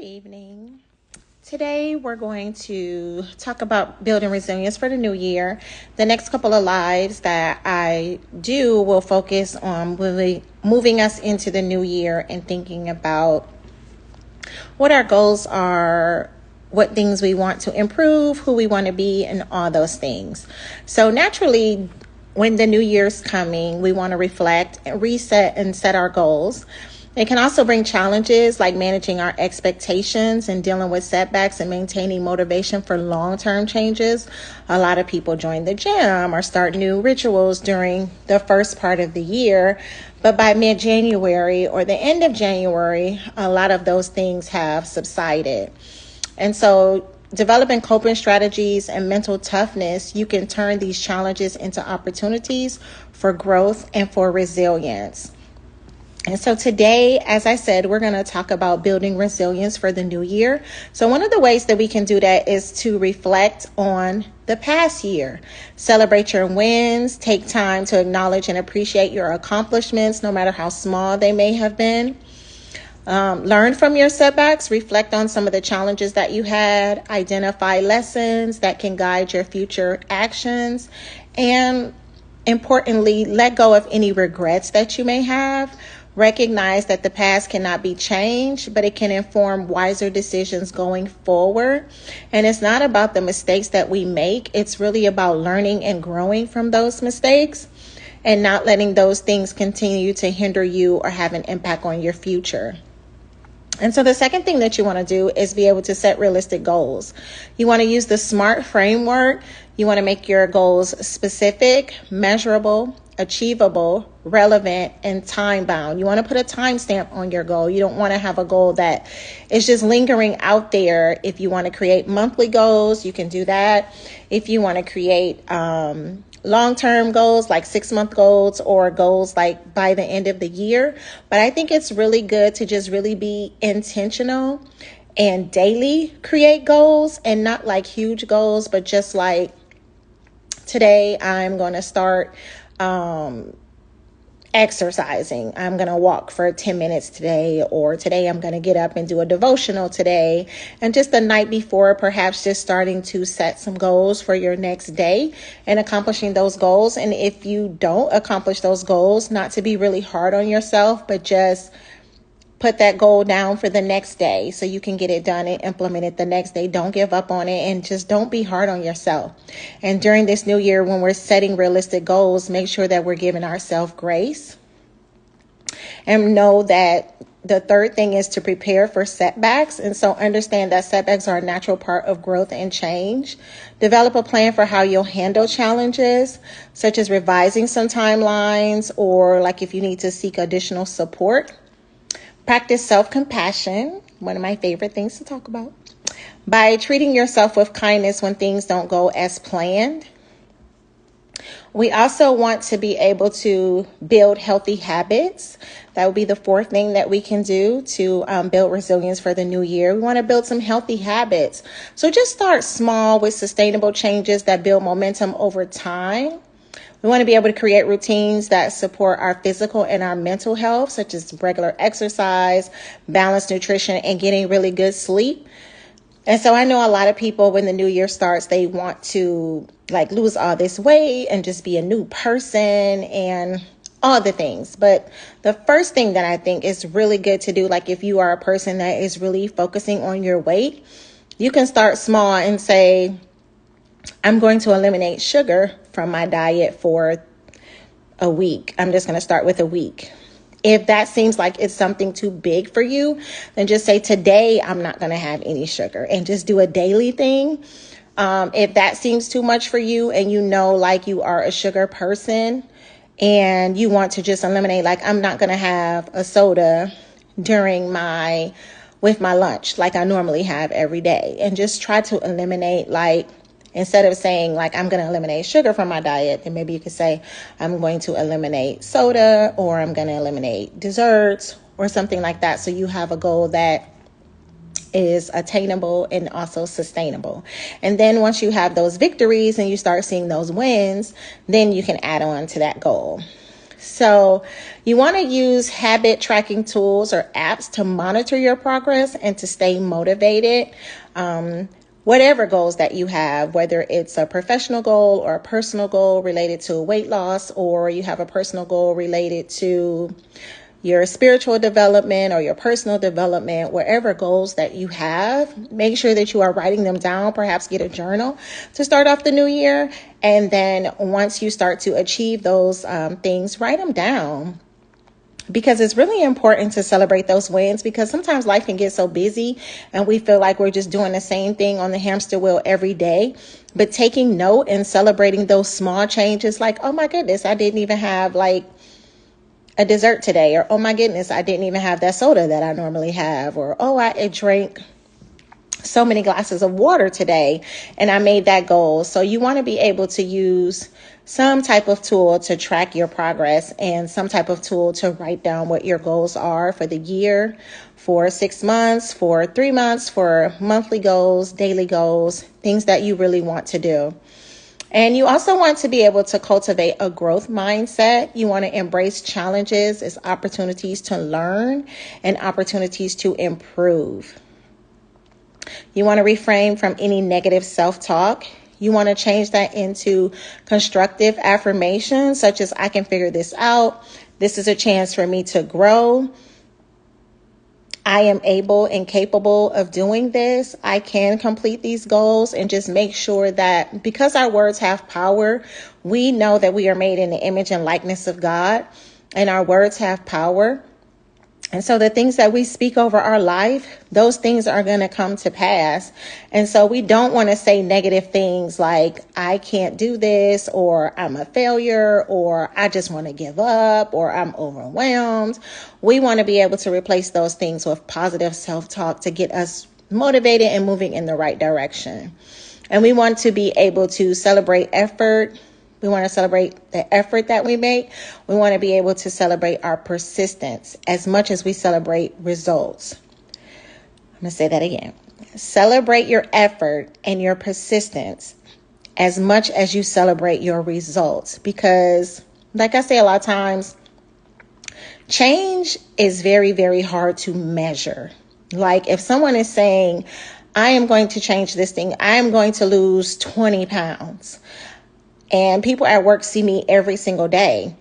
evening. Today we're going to talk about building resilience for the new year. The next couple of lives that I do will focus on really moving us into the new year and thinking about what our goals are, what things we want to improve, who we want to be, and all those things. So naturally, when the new year's coming, we want to reflect and reset and set our goals. It can also bring challenges like managing our expectations and dealing with setbacks and maintaining motivation for long-term changes. A lot of people join the gym or start new rituals during the first part of the year, but by mid-January or the end of January, a lot of those things have subsided. And so developing coping strategies and mental toughness, you can turn these challenges into opportunities for growth and for resilience. And so today, as I said, we're going to talk about building resilience for the new year. So one of the ways that we can do that is to reflect on the past year. Celebrate your wins. Take time to acknowledge and appreciate your accomplishments, no matter how small they may have been. Learn from your setbacks. Reflect on some of the challenges that you had. Identify lessons that can guide your future actions. And importantly, let go of any regrets that you may have. Recognize that the past cannot be changed, but it can inform wiser decisions going forward. And it's not about the mistakes that we make. It's really about learning and growing from those mistakes and not letting those things continue to hinder you or have an impact on your future. And so the second thing that you want to do is be able to set realistic goals. You want to use the SMART framework. You want to make your goals specific, measurable, achievable, relevant, and time bound. You want to put a timestamp on your goal. You don't want to have a goal that is just lingering out there. If you want to create monthly goals, you can do that. If you want to create long-term goals like 6-month goals or goals like by the end of the year. But I think it's really good to just really be intentional and daily create goals, and not like huge goals, but just like today I'm going to start exercising. I'm going to walk for 10 minutes today, or today I'm going to get up and do a devotional today. And just the night before, perhaps just starting to set some goals for your next day and accomplishing those goals. And if you don't accomplish those goals, not to be really hard on yourself, but just put that goal down for the next day so you can get it done and implement it the next day. Don't give up on it, and just don't be hard on yourself. And during this new year, when we're setting realistic goals, make sure that we're giving ourselves grace. And know that the third thing is to prepare for setbacks. And so understand that setbacks are a natural part of growth and change. Develop a plan for how you'll handle challenges, such as revising some timelines, or like if you need to seek additional support. Practice self-compassion, one of my favorite things to talk about, by treating yourself with kindness when things don't go as planned. We also want to be able to build healthy habits. That would be the fourth thing that we can do to build resilience for the new year. We want to build some healthy habits. So just start small with sustainable changes that build momentum over time. We want to be able to create routines that support our physical and our mental health, such as regular exercise, balanced nutrition, and getting really good sleep. And so I know a lot of people, when the new year starts, they want to like lose all this weight and just be a new person and all the things. But the first thing that I think is really good to do, like if you are a person that is really focusing on your weight, you can start small and say, I'm going to eliminate sugar from my diet for a week. I'm just going to start with a week. If that seems like it's something too big for you, then just say, today I'm not going to have any sugar, and just do a daily thing. If that seems too much for you, and you know, like you are a sugar person and you want to just eliminate, like I'm not going to have a soda with my lunch like I normally have every day, and just try to eliminate, like, instead of saying like I'm going to eliminate sugar from my diet, then maybe you could say I'm going to eliminate soda, or I'm going to eliminate desserts or something like that. So you have a goal that is attainable and also sustainable. And then once you have those victories and you start seeing those wins, then you can add on to that goal. So you want to use habit tracking tools or apps to monitor your progress and to stay motivated. Whatever goals that you have, whether it's a professional goal or a personal goal related to weight loss, or you have a personal goal related to your spiritual development or your personal development, wherever goals that you have, make sure that you are writing them down. Perhaps get a journal to start off the new year. And then once you start to achieve those things, write them down. Because it's really important to celebrate those wins, because sometimes life can get so busy and we feel like we're just doing the same thing on the hamster wheel every day. But taking note and celebrating those small changes, like, oh my goodness, I didn't even have like a dessert today, or oh my goodness, I didn't even have that soda that I normally have, or oh, I drank so many glasses of water today and I made that goal. So you want to be able to use some type of tool to track your progress and some type of tool to write down what your goals are for the year, for 6 months, for 3 months, for monthly goals, daily goals, things that you really want to do. And you also want to be able to cultivate a growth mindset. You want to embrace challenges as opportunities to learn and opportunities to improve. You want to refrain from any negative self-talk. You want to change that into constructive affirmations, such as I can figure this out. This is a chance for me to grow. I am able and capable of doing this. I can complete these goals, and just make sure that because our words have power, we know that we are made in the image and likeness of God, and our words have power. And so the things that we speak over our life, those things are going to come to pass. And so we don't want to say negative things like, I can't do this, or I'm a failure, or I just want to give up, or I'm overwhelmed. We want to be able to replace those things with positive self-talk to get us motivated and moving in the right direction. And we want to be able to celebrate effort. We want to celebrate the effort that we make. We want to be able to celebrate our persistence as much as we celebrate results. I'm going to say that again. Celebrate your effort and your persistence as much as you celebrate your results. Because, like I say a lot of times, change is very, very hard to measure. Like if someone is saying, I am going to change this thing, I am going to lose 20 pounds. And people at work see me every single day.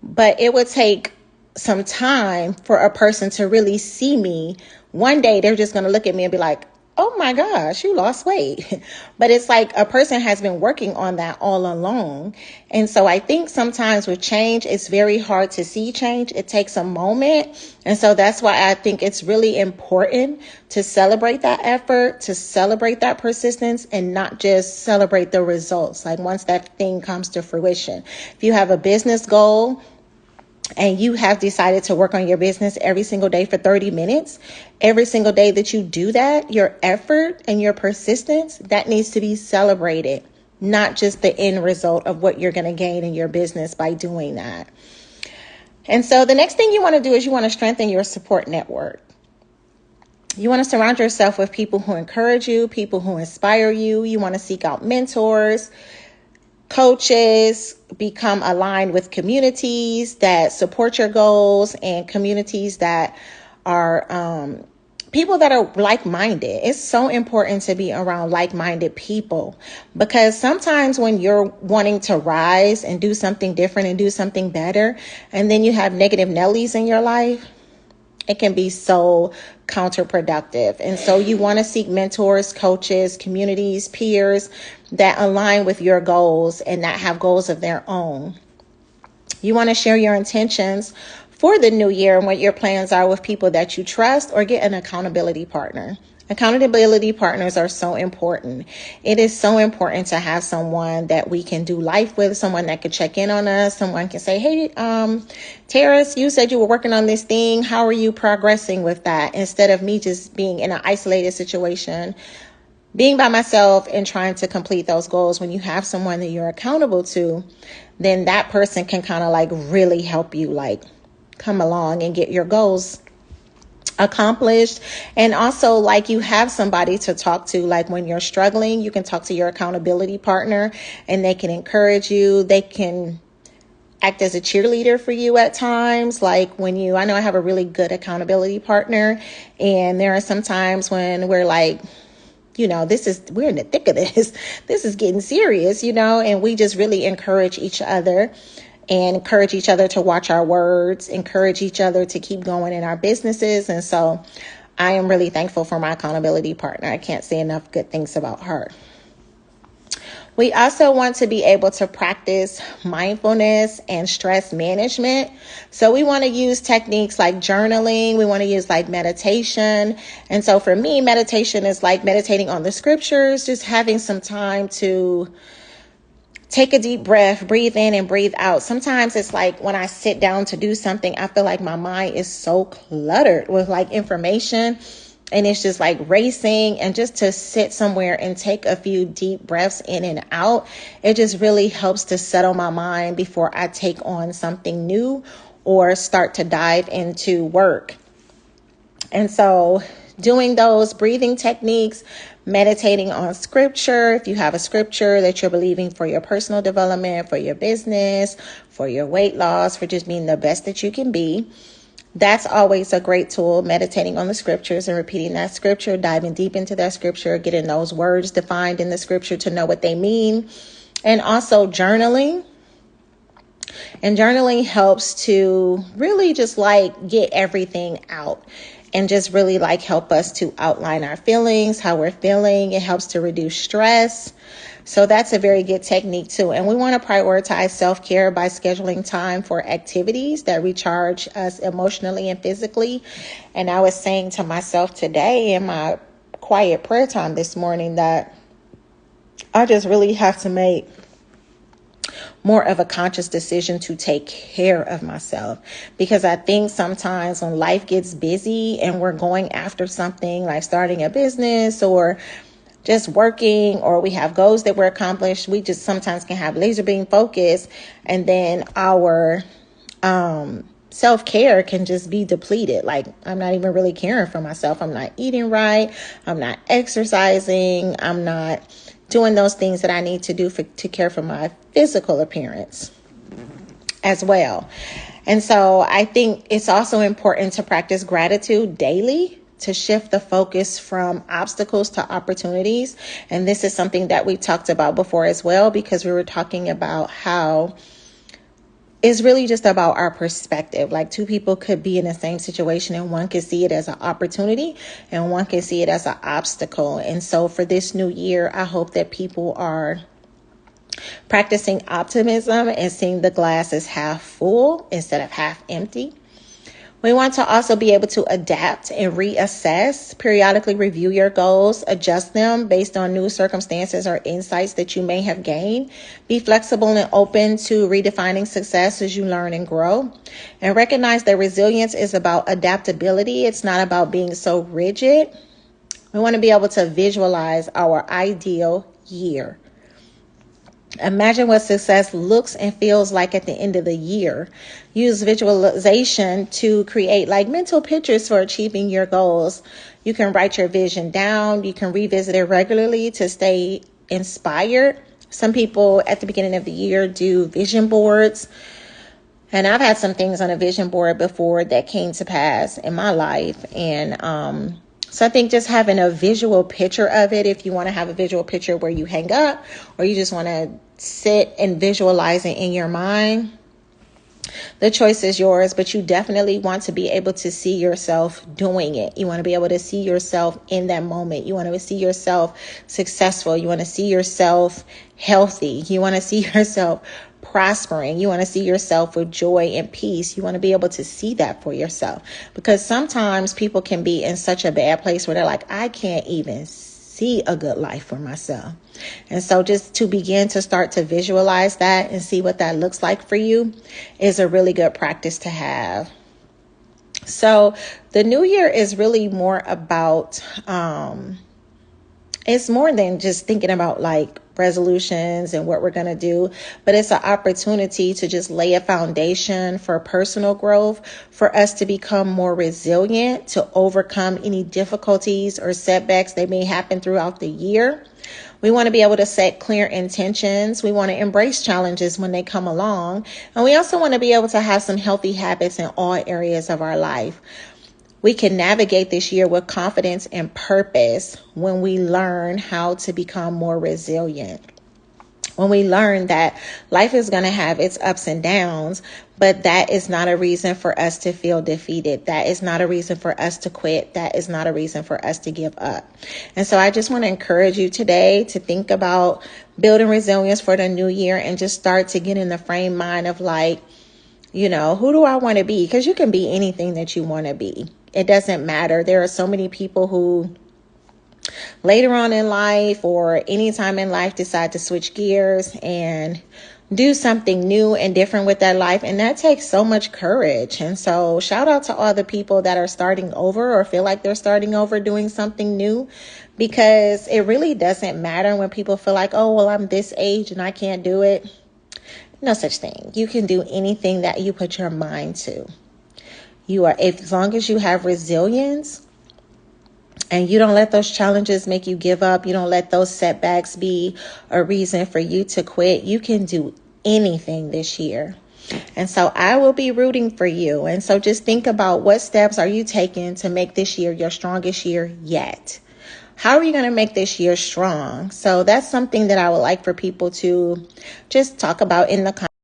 But it would take some time for a person to really see me. One day, they're just going to look at me and be like, oh my gosh, you lost weight. But it's like a person has been working on that all along. And so I think sometimes with change, it's very hard to see change. It takes a moment. And so that's why I think it's really important to celebrate that effort, to celebrate that persistence, and not just celebrate the results. Like once that thing comes to fruition. If you have a business goal, and you have decided to work on your business every single day for 30 minutes, every single day that you do that, your effort and your persistence, that needs to be celebrated, not just the end result of what you're going to gain in your business by doing that. And so the next thing you want to do is you want to strengthen your support network. You want to surround yourself with people who encourage you, people who inspire you. You want to seek out mentors, coaches, become aligned with communities that support your goals, and communities that are people that are like-minded. It's so important to be around like-minded people, because sometimes when you're wanting to rise and do something different and do something better, and then you have negative Nellies in your life, it can be so counterproductive. And so you want to seek mentors, coaches, communities, peers that align with your goals and that have goals of their own. You want to share your intentions for the new year and what your plans are with people that you trust, or get an accountability partner. Accountability partners are so important. It is so important to have someone that we can do life with, someone that can check in on us, someone can say, hey, Terrace, you said you were working on this thing. How are you progressing with that? Instead of me just being in an isolated situation, being by myself and trying to complete those goals. When you have someone that you're accountable to, then that person can kind of like really help you like come along and get your goals accomplished. And also, like, you have somebody to talk to. Like when you're struggling, you can talk to your accountability partner and they can encourage you. They can act as a cheerleader for you at times. Like I know I have a really good accountability partner, and there are some times when we're like, we're in the thick of this. This is getting serious, and we just really encourage each other and encourage each other to watch our words, encourage each other to keep going in our businesses. And so I am really thankful for my accountability partner. I can't say enough good things about her. We also want to be able to practice mindfulness and stress management. So we want to use techniques like journaling. We want to use like meditation. And so for me, meditation is like meditating on the scriptures, just having some time to take a deep breath, breathe in and breathe out. Sometimes it's like when I sit down to do something, I feel like my mind is so cluttered with like information. And it's just like racing, and just to sit somewhere and take a few deep breaths in and out, it just really helps to settle my mind before I take on something new or start to dive into work. And so doing those breathing techniques, meditating on scripture, if you have a scripture that you're believing for your personal development, for your business, for your weight loss, for just being the best that you can be, that's always a great tool, meditating on the scriptures and repeating that scripture, diving deep into that scripture, getting those words defined in the scripture to know what they mean. And also journaling. And journaling helps to really just like get everything out and just really like help us to outline our feelings, how we're feeling. It helps to reduce stress. So that's a very good technique too. And we want to prioritize self-care by scheduling time for activities that recharge us emotionally and physically. And I was saying to myself today in my quiet prayer time this morning that I just really have to make more of a conscious decision to take care of myself, because I think sometimes when life gets busy and we're going after something like starting a business or just working, or we have goals that we're accomplished, we just sometimes can have laser beam focus, and then our self-care can just be depleted. Like I'm not even really caring for myself. I'm not eating right. I'm not exercising. I'm not doing those things that I need to do to care for my physical appearance as well. And so I think it's also important to practice gratitude daily to shift the focus from obstacles to opportunities. And this is something that we talked about before as well, because we were talking about how it's really just about our perspective. Like two people could be in the same situation and one could see it as an opportunity and one can see it as an obstacle. And so for this new year, I hope that people are practicing optimism and seeing the glass as half full instead of half empty. We want to also be able to adapt and reassess, periodically review your goals, adjust them based on new circumstances or insights that you may have gained. Be flexible and open to redefining success as you learn and grow. And recognize that resilience is about adaptability. It's not about being so rigid. We want to be able to visualize our ideal year. Imagine what success looks and feels like at the end of the year. Use visualization to create like mental pictures for achieving your goals. You can write your vision down. You can revisit it regularly to stay inspired. Some people at the beginning of the year do vision boards. And I've had some things on a vision board before that came to pass in my life. And so I think just having a visual picture of it, if you want to have a visual picture where you hang up or you just want to sit and visualize it in your mind, the choice is yours, but you definitely want to be able to see yourself doing it. You want to be able to see yourself in that moment. You want to see yourself successful. You want to see yourself healthy. You want to see yourself prospering. You want to see yourself with joy and peace. You want to be able to see that for yourself, because sometimes people can be in such a bad place where they're like, I can't even see a good life for myself. And so just to begin to start to visualize that and see what that looks like for you is a really good practice to have. So the new year is really more about, it's more than just thinking about like resolutions and what we're going to do, but it's an opportunity to just lay a foundation for personal growth, for us to become more resilient, to overcome any difficulties or setbacks that may happen throughout the year. We want to be able to set clear intentions. We want to embrace challenges when they come along. And we also want to be able to have some healthy habits in all areas of our life. We can navigate this year with confidence and purpose when we learn how to become more resilient. When we learn that life is going to have its ups and downs, but that is not a reason for us to feel defeated. That is not a reason for us to quit. That is not a reason for us to give up. And so I just want to encourage you today to think about building resilience for the new year and just start to get in the frame mind of like, you know, who do I want to be? Because you can be anything that you want to be. It doesn't matter. There are so many people who later on in life or anytime in life decide to switch gears and do something new and different with their life. And that takes so much courage. And so shout out to all the people that are starting over or feel like they're starting over doing something new, because it really doesn't matter when people feel like, oh, well, I'm this age and I can't do it. No such thing. You can do anything that you put your mind to. As long as you have resilience, and you don't let those challenges make you give up. You don't let those setbacks be a reason for you to quit. You can do anything this year. And so I will be rooting for you. And so just think about, what steps are you taking to make this year your strongest year yet? How are you going to make this year strong? So that's something that I would like for people to just talk about in the comments.